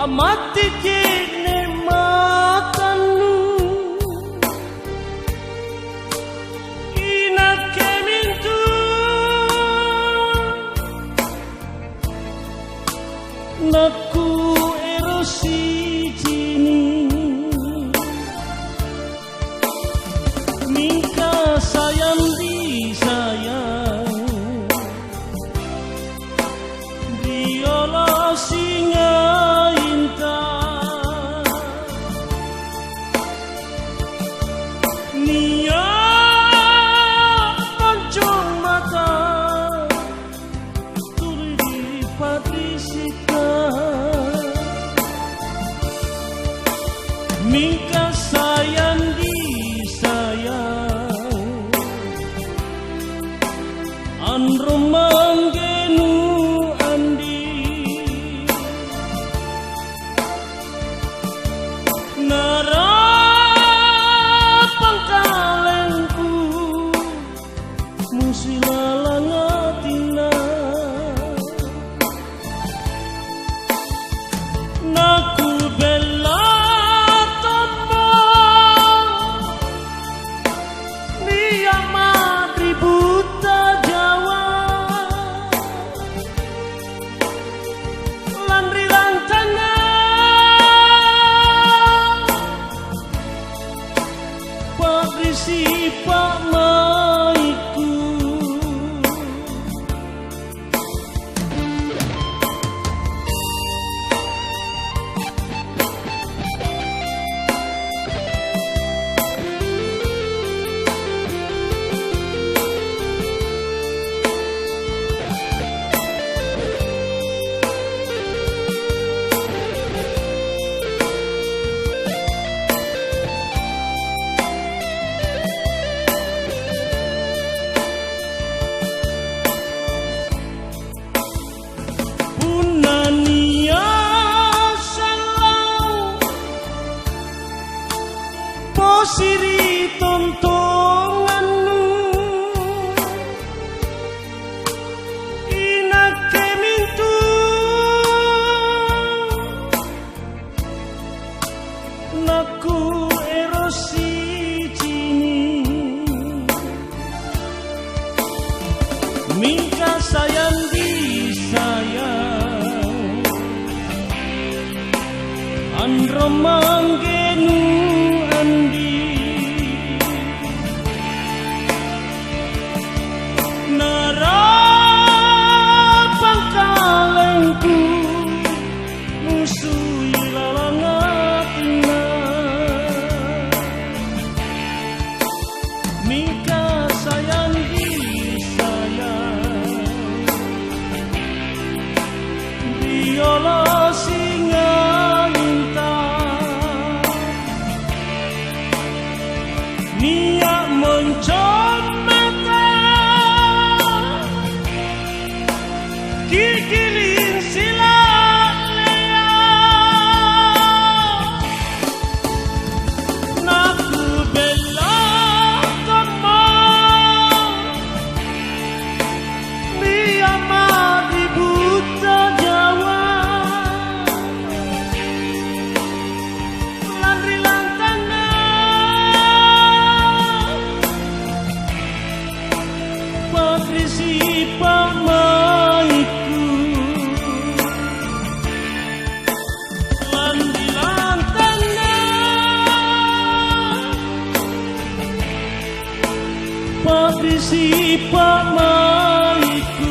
amati kini makanmu ina kemintu naku erosi jini mingka sayang di sayang diolah singa intan nia pancung mata tuli di patrisika mingka sayang di sayang andro manggenu andi nara pangkalengku musilalangatina naku bela tomo dia madri buta Jawa landri lantana pabrisi pak maiku siri tontonganmu ina kemintu naku erosi jini mingka sayang di sayang andro manggenu andi nara pangkalengku musuhi lalangatina mingka sayang di sayang diolah singa intan niat mencomata kikilin silat lea naku bela tomo dia madri buta Jawa landri lantana patrisi pak maiku landri lantana patrisi pak maiku